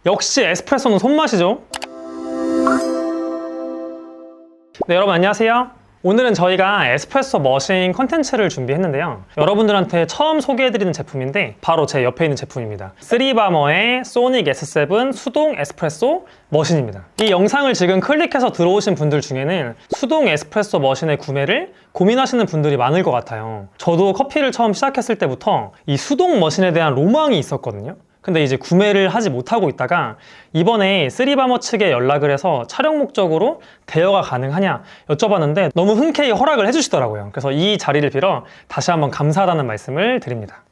역시 에스프레소는 손맛이죠. 네, 여러분 안녕하세요. 오늘은 저희가 에스프레소 머신 컨텐츠를 준비했는데요. 여러분들한테 처음 소개해드리는 제품인데 바로 제 옆에 있는 제품입니다. 3바머의 소닉 S7 수동 에스프레소 머신입니다. 이 영상을 지금 클릭해서 들어오신 분들 중에는 수동 에스프레소 머신의 구매를 고민하시는 분들이 많을 것 같아요. 저도 커피를 처음 시작했을 때부터 이 수동 머신에 대한 로망이 있었거든요. 근데 이제 구매를 하지 못하고 있다가 이번에 3바머 측에 연락을 해서 촬영 목적으로 대여가 가능하냐 여쭤봤는데 너무 흔쾌히 허락을 해주시더라고요. 그래서 이 자리를 빌어 다시 한번 감사하다는 말씀을 드립니다.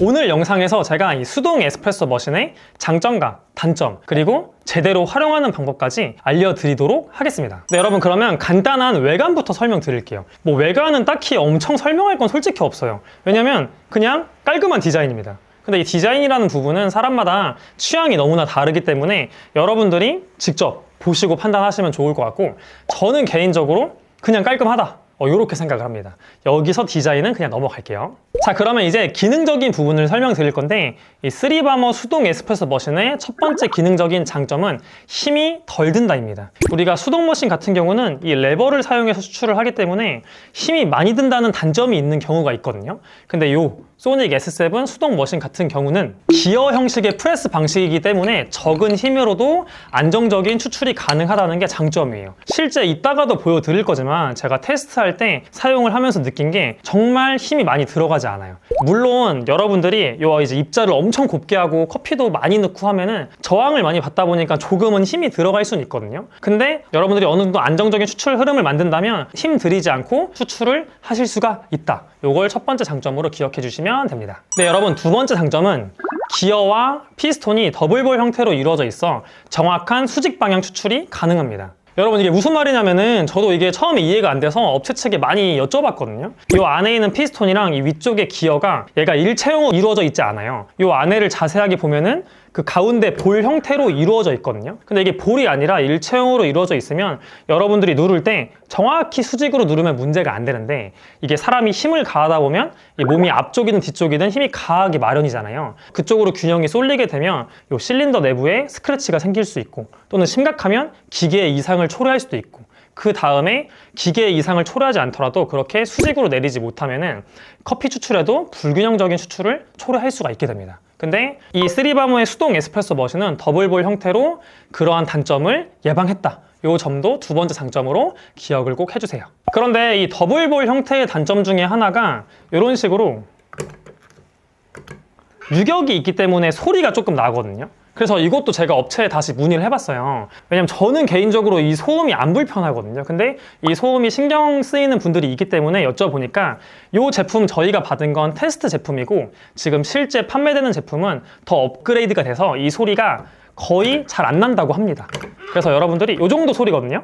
오늘 영상에서 제가 이 수동 에스프레소 머신의 장점과 단점 그리고 제대로 활용하는 방법까지 알려드리도록 하겠습니다. 네, 여러분 그러면 간단한 외관부터 설명드릴게요. 뭐 외관은 딱히 엄청 설명할 건 솔직히 없어요. 왜냐면 그냥 깔끔한 디자인입니다. 근데 이 디자인이라는 부분은 사람마다 취향이 너무나 다르기 때문에 여러분들이 직접 보시고 판단하시면 좋을 것 같고 저는 개인적으로 그냥 깔끔하다 이렇게 생각을 합니다. 여기서 디자인은 그냥 넘어갈게요. 자, 그러면 이제 기능적인 부분을 설명드릴 건데 이 3바머 수동 에스프레소 머신의 첫 번째 기능적인 장점은 힘이 덜 든다입니다. 우리가 수동 머신 같은 경우는 이 레버를 사용해서 추출을 하기 때문에 힘이 많이 든다는 단점이 있는 경우가 있거든요. 근데 이 소닉 S7 수동 머신 같은 경우는 기어 형식의 프레스 방식이기 때문에 적은 힘으로도 안정적인 추출이 가능하다는 게 장점이에요. 실제 이따가도 보여드릴 거지만 제가 테스트할 때 사용을 하면서 느낀 게 정말 힘이 많이 들어가지 않아요. 물론 여러분들이 이제 입자를 엄청 곱게 하고 커피도 많이 넣고 하면은 저항을 많이 받다 보니까 조금은 힘이 들어갈 수는 있거든요. 근데 여러분들이 어느 정도 안정적인 추출 흐름을 만든다면 힘 들이지 않고 추출을 하실 수가 있다. 이걸 첫 번째 장점으로 기억해 주시면 됩니다. 네, 여러분 두 번째 장점은 기어와 피스톤이 더블볼 형태로 이루어져 있어 정확한 수직 방향 추출이 가능합니다. 여러분 이게 무슨 말이냐면은 저도 이게 처음에 이해가 안 돼서 업체 측에 많이 여쭤봤거든요. 이 안에 있는 피스톤이랑 이 위쪽의 기어가 얘가 일체형으로 이루어져 있지 않아요. 이 안에를 자세하게 보면은 그 가운데 볼 형태로 이루어져 있거든요. 근데 이게 볼이 아니라 일체형으로 이루어져 있으면 여러분들이 누를 때 정확히 수직으로 누르면 문제가 안 되는데 이게 사람이 힘을 가하다 보면 이 몸이 앞쪽이든 뒤쪽이든 힘이 가하기 마련이잖아요. 그쪽으로 균형이 쏠리게 되면 이 실린더 내부에 스크래치가 생길 수 있고 또는 심각하면 기계의 이상을 초래할 수도 있고 그 다음에 기계의 이상을 초래하지 않더라도 그렇게 수직으로 내리지 못하면은 커피 추출에도 불균형적인 추출을 초래할 수가 있게 됩니다. 근데 이 3바머의 수동 에스프레소 머신은 더블볼 형태로 그러한 단점을 예방했다. 이 점도 두 번째 장점으로 기억을 꼭 해주세요. 그런데 이 더블볼 형태의 단점 중에 하나가 이런 식으로 유격이 있기 때문에 소리가 조금 나거든요. 그래서 이것도 제가 업체에 다시 문의를 해봤어요. 왜냐면 저는 개인적으로 이 소음이 안 불편하거든요. 근데 이 소음이 신경 쓰이는 분들이 있기 때문에 여쭤보니까 이 제품 저희가 받은 건 테스트 제품이고 지금 실제 판매되는 제품은 더 업그레이드가 돼서 이 소리가 거의 잘 안 난다고 합니다. 그래서 여러분들이 이 정도 소리거든요.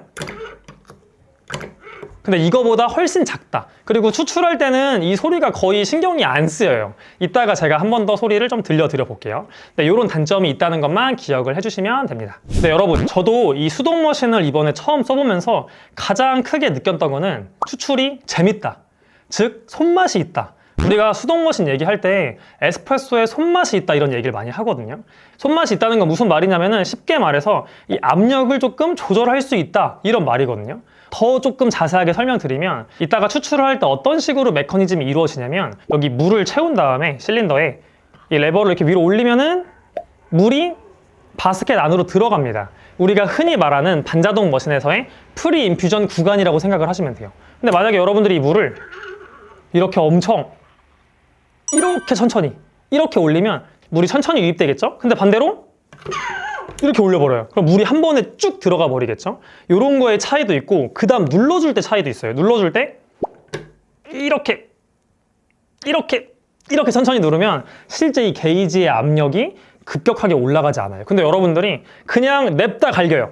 근데 이거보다 훨씬 작다. 그리고 추출할 때는 이 소리가 거의 신경이 안 쓰여요. 이따가 제가 한 번 더 소리를 좀 들려드려 볼게요. 네, 이런 단점이 있다는 것만 기억을 해주시면 됩니다. 네, 여러분 저도 이 수동 머신을 이번에 처음 써보면서 가장 크게 느꼈던 거는 추출이 재밌다. 즉 손맛이 있다. 우리가 수동 머신 얘기할 때 에스프레소에 손맛이 있다 이런 얘기를 많이 하거든요. 손맛이 있다는 건 무슨 말이냐면은 쉽게 말해서 이 압력을 조금 조절할 수 있다 이런 말이거든요. 더 조금 자세하게 설명드리면 이따가 추출을 할 때 어떤 식으로 메커니즘이 이루어지냐면 여기 물을 채운 다음에 실린더에 이 레버를 이렇게 위로 올리면은 물이 바스켓 안으로 들어갑니다. 우리가 흔히 말하는 반자동 머신에서의 프리 인퓨전 구간이라고 생각을 하시면 돼요. 근데 만약에 여러분들이 이 물을 이렇게 엄청 이렇게 천천히 이렇게 올리면 물이 천천히 유입되겠죠? 근데 반대로 이렇게 올려버려요. 그럼 물이 한 번에 쭉 들어가 버리겠죠? 이런 거에 차이도 있고 그 다음 눌러줄 때 차이도 있어요. 눌러줄 때 이렇게 천천히 누르면 실제 이 게이지의 압력이 급격하게 올라가지 않아요. 근데 여러분들이 그냥 냅다 갈겨요.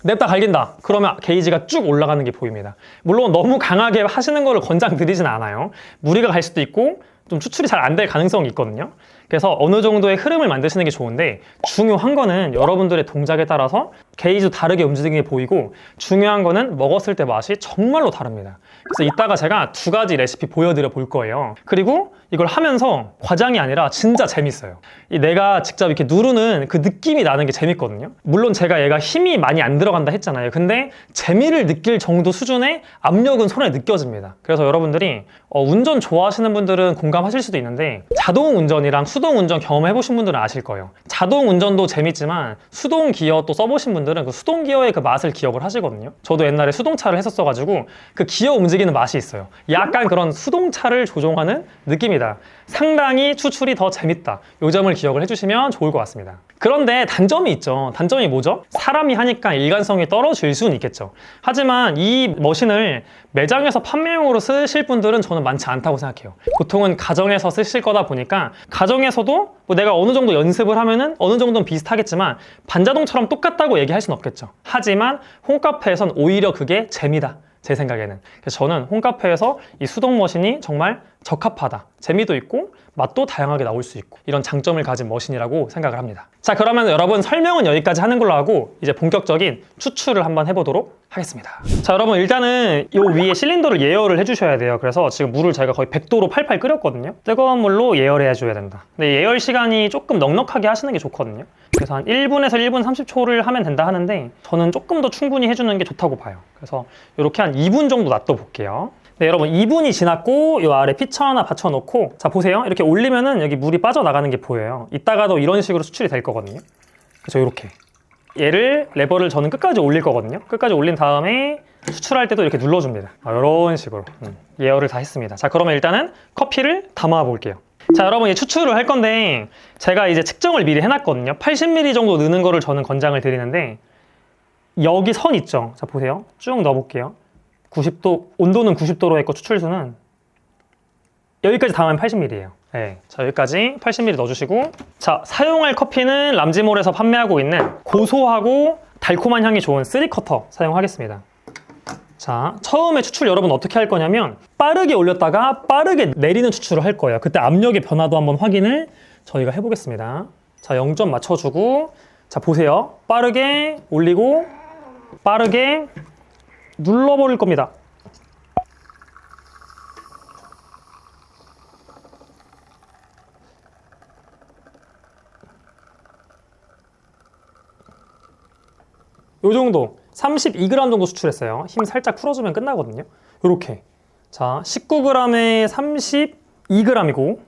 냅다 갈긴다. 그러면 게이지가 쭉 올라가는 게 보입니다. 물론 너무 강하게 하시는 거를 권장드리진 않아요. 무리가 갈 수도 있고 좀 추출이 잘 안 될 가능성이 있거든요. 그래서 어느 정도의 흐름을 만드시는 게 좋은데 중요한 거는 여러분들의 동작에 따라서 게이지도 다르게 움직이는 게 보이고 중요한 거는 먹었을 때 맛이 정말로 다릅니다. 그래서 이따가 제가 두 가지 레시피 보여드려 볼 거예요. 그리고 이걸 하면서 과장이 아니라 진짜 재밌어요. 이 내가 직접 이렇게 누르는 그 느낌이 나는 게 재밌거든요. 물론 제가 얘가 힘이 많이 안 들어간다 했잖아요. 근데 재미를 느낄 정도 수준의 압력은 손에 느껴집니다. 그래서 여러분들이 운전 좋아하시는 분들은 공감하실 수도 있는데 자동 운전이랑 수동 운전 경험해 보신 분들은 아실 거예요. 자동 운전도 재밌지만 수동 기어 또 써보신 분들은 그 수동 기어의 그 맛을 기억을 하시거든요. 저도 옛날에 수동차를 했었어가지고 그 기어 움직이는 맛이 있어요. 약간 그런 수동차를 조종하는 느낌이다. 상당히 추출이 더 재밌다. 이 점을 기억을 해주시면 좋을 것 같습니다. 그런데 단점이 있죠. 단점이 뭐죠? 사람이 하니까 일관성이 떨어질 수는 있겠죠. 하지만 이 머신을 매장에서 판매용으로 쓰실 분들은 저는 많지 않다고 생각해요. 보통은 가정에서 쓰실 거다 보니까 가정에서도 뭐 내가 어느 정도 연습을 하면은 어느 정도는 비슷하겠지만 반자동처럼 똑같다고 얘기할 수는 없겠죠. 하지만 홈카페에선 오히려 그게 재미다. 제 생각에는. 그래서 저는 홈카페에서 이 수동 머신이 정말 적합하다. 재미도 있고 맛도 다양하게 나올 수 있고 이런 장점을 가진 머신이라고 생각을 합니다. 자, 그러면 여러분 설명은 여기까지 하는 걸로 하고 이제 본격적인 추출을 한번 해보도록 하겠습니다. 자, 여러분 일단은 이 위에 실린더를 예열을 해주셔야 돼요. 그래서 지금 물을 제가 거의 100도로 팔팔 끓였거든요. 뜨거운 물로 예열해 줘야 된다. 근데 예열 시간이 조금 넉넉하게 하시는 게 좋거든요. 그래서 한 1분에서 1분 30초를 하면 된다 하는데 저는 조금 더 충분히 해주는 게 좋다고 봐요. 그래서 이렇게 한 2분 정도 놔둬 볼게요. 네, 여러분 2분이 지났고 이 아래 피처 하나 받쳐놓고 자 보세요. 이렇게 올리면은 여기 물이 빠져나가는 게 보여요. 이따가도 이런 식으로 수출이 될 거거든요. 그래서 이렇게 얘를 레버를 저는 끝까지 올릴 거거든요. 끝까지 올린 다음에 수출할 때도 이렇게 눌러줍니다. 이런 식으로 예열을 다 했습니다. 자, 그러면 일단은 커피를 담아 볼게요. 자, 여러분 이제 추출을 할 건데 제가 이제 측정을 미리 해놨거든요. 80ml 정도 넣는 거를 저는 권장을 드리는데 여기 선 있죠. 자, 보세요. 쭉 넣어볼게요. 90도, 온도는 90도로 했고 추출수는 여기까지 담으면 80ml예요. 네. 자, 여기까지 80ml 넣어주시고 자, 사용할 커피는 람지몰에서 판매하고 있는 고소하고 달콤한 향이 좋은 3커터 사용하겠습니다. 자, 처음에 추출 여러분 어떻게 할 거냐면 빠르게 올렸다가 빠르게 내리는 추출을 할 거예요. 그때 압력의 변화도 한번 확인을 저희가 해보겠습니다. 자, 0점 맞춰주고 자, 보세요. 빠르게 올리고 빠르게 눌러버릴 겁니다. 요 정도 32g 정도 수출했어요. 힘 살짝 풀어주면 끝나거든요. 요렇게 자 19g에 32g이고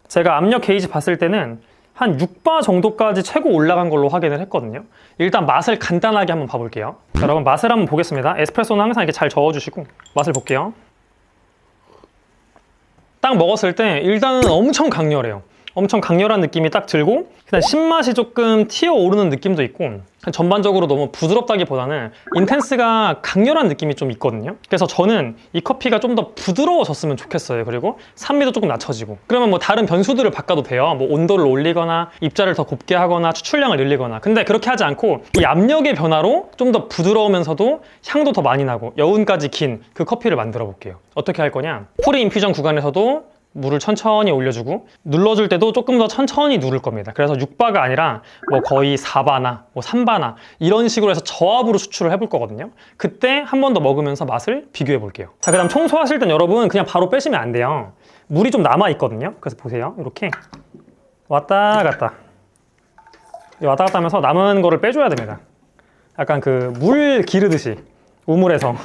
제가 압력 게이지 봤을 때는 한 6바 정도까지 최고 올라간 걸로 확인을 했거든요. 일단 맛을 간단하게 한번 봐볼게요. 자, 여러분 맛을 한번 보겠습니다. 에스프레소는 항상 이렇게 잘 저어주시고 맛을 볼게요. 딱 먹었을 때 일단은 엄청 강렬해요. 엄청 강렬한 느낌이 딱 들고 그다음 신맛이 조금 튀어오르는 느낌도 있고 전반적으로 너무 부드럽다기보다는 인텐스가 강렬한 느낌이 좀 있거든요. 그래서 저는 이 커피가 좀 더 부드러워졌으면 좋겠어요. 그리고 산미도 조금 낮춰지고 그러면 뭐 다른 변수들을 바꿔도 돼요. 뭐 온도를 올리거나 입자를 더 곱게 하거나 추출량을 늘리거나 근데 그렇게 하지 않고 이 압력의 변화로 좀 더 부드러우면서도 향도 더 많이 나고 여운까지 긴 그 커피를 만들어 볼게요. 어떻게 할 거냐 프리 인퓨전 구간에서도 물을 천천히 올려주고 눌러줄 때도 조금 더 천천히 누를 겁니다. 그래서 6바가 아니라 뭐 거의 4바나 뭐 3바나 이런 식으로 해서 저압으로 수출을 해볼 거거든요. 그때 한 번 더 먹으면서 맛을 비교해 볼게요. 자, 그 다음 청소하실 땐 여러분 그냥 바로 빼시면 안 돼요. 물이 좀 남아 있거든요. 그래서 보세요. 이렇게 왔다 갔다 왔다 갔다 하면서 남은 거를 빼줘야 됩니다. 약간 그 물 기르듯이 우물에서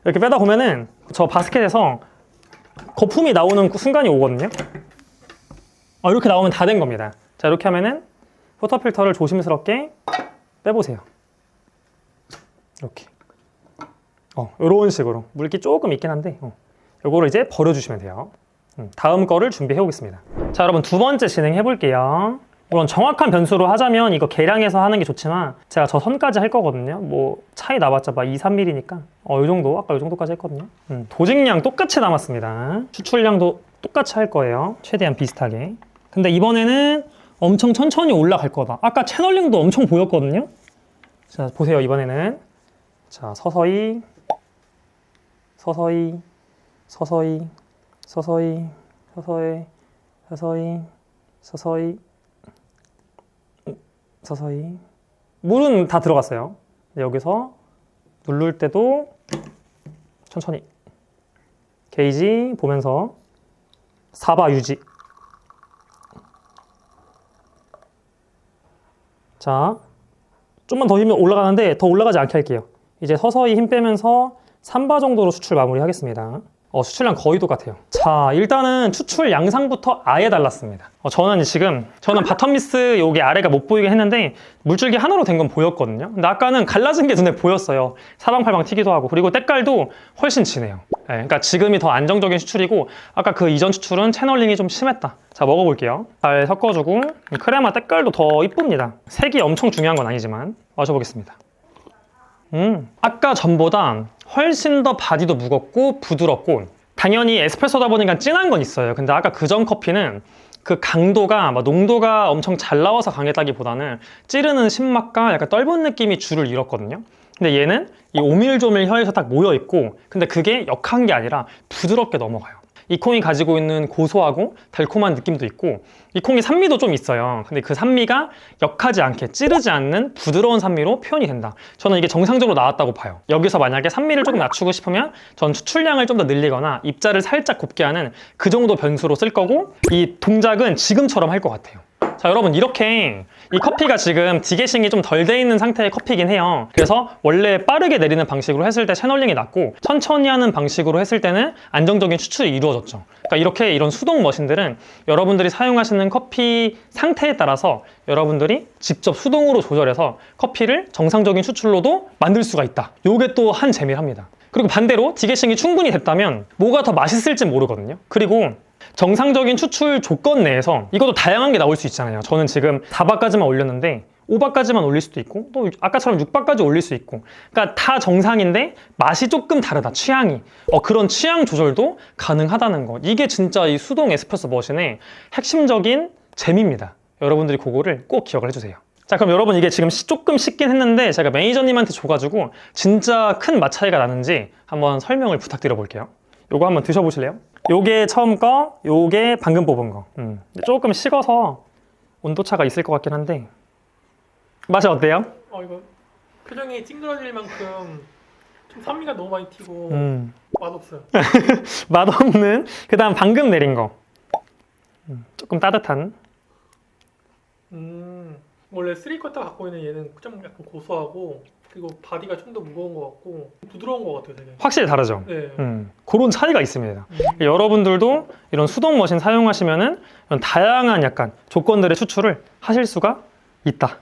이렇게 빼다 보면은 저 바스켓에서 거품이 나오는 순간이 오거든요. 이렇게 나오면 다 된 겁니다. 자, 이렇게 하면은 포터필터를 조심스럽게 빼보세요. 이렇게 이런 식으로 물기 조금 있긴 한데 요거를 이제 버려주시면 돼요. 다음 거를 준비해 오겠습니다. 자, 여러분 두 번째 진행해 볼게요. 물론 정확한 변수로 하자면 이거 계량해서 하는 게 좋지만 제가 저 선까지 할 거거든요. 뭐 차이 나봤자 2, 3mm니까 요 정도, 아까 요 정도까지 했거든요. 도직량 똑같이 남았습니다. 추출량도 똑같이 할 거예요. 최대한 비슷하게. 근데 이번에는 엄청 천천히 올라갈 거다. 아까 채널링도 엄청 보였거든요. 자, 보세요. 이번에는 자, 서서히 서서히 서서히 서서히 서서히 서서히 서서히 서서히 물은 다 들어갔어요. 여기서 누를 때도 천천히 게이지 보면서 4바 유지. 자, 좀만 더 힘이 올라가는데 더 올라가지 않게 할게요. 이제 서서히 힘 빼면서 3바 정도로 추출 마무리 하겠습니다. 추출량 거의 똑같아요. 자, 일단은 추출 양상부터 아예 달랐습니다. 저는 바텀 미스 여기 아래가 못 보이게 했는데 물줄기 하나로 된 건 보였거든요. 근데 아까는 갈라진 게 눈에 보였어요. 사방팔방 튀기도 하고, 그리고 때깔도 훨씬 진해요. 네, 그러니까 지금이 더 안정적인 추출이고 아까 그 이전 추출은 채널링이 좀 심했다. 자, 먹어볼게요. 잘 섞어주고 크레마 때깔도 더 이쁩니다. 색이 엄청 중요한 건 아니지만 마셔보겠습니다. 아까 전보다 훨씬 더 바디도 무겁고 부드럽고, 당연히 에스프레소다 보니까 진한 건 있어요. 근데 아까 그전 커피는 그 강도가 농도가 엄청 잘 나와서 강했다기보다는 찌르는 신맛과 약간 떫은 느낌이 주를 이뤘거든요. 근데 얘는 이 오밀조밀 혀에서 딱 모여있고, 근데 그게 역한 게 아니라 부드럽게 넘어가요. 이 콩이 가지고 있는 고소하고 달콤한 느낌도 있고, 이 콩이 산미도 좀 있어요. 근데 그 산미가 역하지 않게 찌르지 않는 부드러운 산미로 표현이 된다. 저는 이게 정상적으로 나왔다고 봐요. 여기서 만약에 산미를 조금 낮추고 싶으면 전 추출량을 좀 더 늘리거나 입자를 살짝 곱게 하는 그 정도 변수로 쓸 거고, 이 동작은 지금처럼 할 것 같아요. 자, 여러분, 이렇게 이 커피가 지금 디게싱이 좀 덜 돼 있는 상태의 커피긴 해요. 그래서 원래 빠르게 내리는 방식으로 했을 때 채널링이 낮고, 천천히 하는 방식으로 했을 때는 안정적인 추출이 이루어졌죠. 그러니까 이런 수동 머신들은 여러분들이 사용하시는 커피 상태에 따라서 여러분들이 직접 수동으로 조절해서 커피를 정상적인 추출로도 만들 수가 있다. 요게 또 한 재미랍니다. 그리고 반대로 디게싱이 충분히 됐다면 뭐가 더 맛있을지 모르거든요. 그리고 정상적인 추출 조건 내에서 이것도 다양한 게 나올 수 있잖아요. 저는 지금 4바까지만 올렸는데 5바까지만 올릴 수도 있고, 또 아까처럼 6바까지 올릴 수 있고, 그러니까 다 정상인데 맛이 조금 다르다, 취향이. 그런 취향 조절도 가능하다는 거. 이게 진짜 이 수동 에스프레소 머신의 핵심적인 재미입니다. 여러분들이 그거를 꼭 기억을 해주세요. 자, 그럼 여러분, 이게 지금 조금 식긴 했는데 제가 매니저님한테 줘가지고 진짜 큰 맛 차이가 나는지 한번 설명을 부탁드려 볼게요. 요거 한번 드셔보실래요? 요게 처음 거, 요게 방금 뽑은 거. 조금 식어서 온도차가 있을 것 같긴 한데 맛이 어때요? 이거 표정이 찡그러질 만큼 좀 산미가 너무 많이 튀고 맛없어요. 맛없는, 그 다음 방금 내린 거. 조금 따뜻한. 원래 3쿼터 갖고 있는 얘는 좀 약간 고소하고, 그리고 바디가 좀 더 무거운 것 같고 부드러운 것 같아요, 되게. 확실히 다르죠? 네. 그런 차이가 있습니다. 여러분들도 이런 수동 머신 사용하시면은 이런 다양한 약간 조건들의 추출을 하실 수가 있다.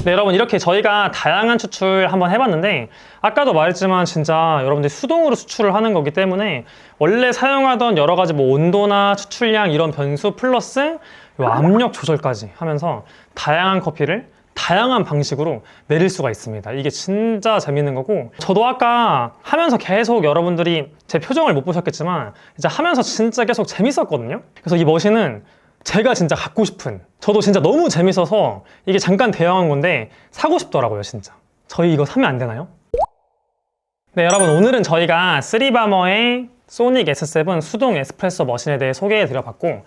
네, 여러분, 이렇게 저희가 다양한 추출 한번 해봤는데, 아까도 말했지만 진짜 여러분들이 수동으로 추출을 하는 거기 때문에 원래 사용하던 여러 가지 온도나 추출량 이런 변수 플러스 요 압력 조절까지 하면서 다양한 커피를 다양한 방식으로 내릴 수가 있습니다. 이게 진짜 재밌는 거고, 저도 아까 하면서 계속 여러분들이 제 표정을 못 보셨겠지만 이제 하면서 진짜 계속 재밌었거든요. 그래서 이 머신은 제가 진짜 갖고 싶은, 저도 진짜 너무 재밌어서 이게 잠깐 대여한 건데 사고 싶더라고요, 진짜. 저희 이거 사면 안 되나요? 네, 여러분, 오늘은 저희가 3바머의 소닉 S7 수동 에스프레소 머신에 대해 소개해 드려봤고,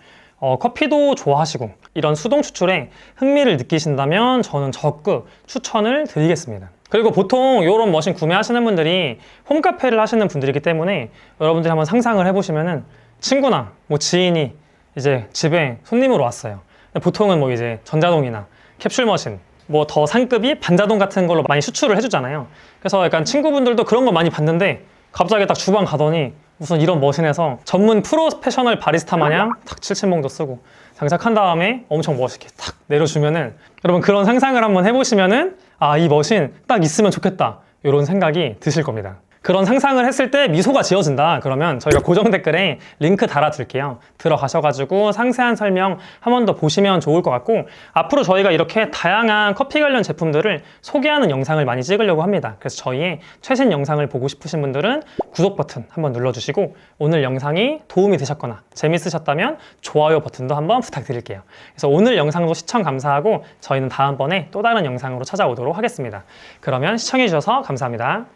커피도 좋아하시고 이런 수동 추출에 흥미를 느끼신다면 저는 적극 추천을 드리겠습니다. 그리고 보통 이런 머신 구매하시는 분들이 홈카페를 하시는 분들이기 때문에 여러분들이 한번 상상을 해보시면은 친구나 지인이 이제 집에 손님으로 왔어요. 보통은 이제 전자동이나 캡슐 머신, 더 상급이 반자동 같은 걸로 많이 수출을 해주잖아요. 그래서 약간 친구분들도 그런 거 많이 봤는데 갑자기 딱 주방 가더니 무슨 이런 머신에서 전문 프로페셔널 바리스타 마냥 탁 7,000봉도 쓰고 장착한 다음에 엄청 멋있게 탁 내려주면은, 여러분 그런 상상을 한번 해보시면은 이 머신 딱 있으면 좋겠다, 이런 생각이 드실 겁니다. 그런 상상을 했을 때 미소가 지어진다 그러면 저희가 고정 댓글에 링크 달아둘게요. 들어가셔가지고 상세한 설명 한 번 더 보시면 좋을 것 같고, 앞으로 저희가 이렇게 다양한 커피 관련 제품들을 소개하는 영상을 많이 찍으려고 합니다. 그래서 저희의 최신 영상을 보고 싶으신 분들은 구독 버튼 한번 눌러주시고, 오늘 영상이 도움이 되셨거나 재밌으셨다면 좋아요 버튼도 한번 부탁드릴게요. 그래서 오늘 영상도 시청 감사하고 저희는 다음번에 또 다른 영상으로 찾아오도록 하겠습니다. 그러면 시청해주셔서 감사합니다.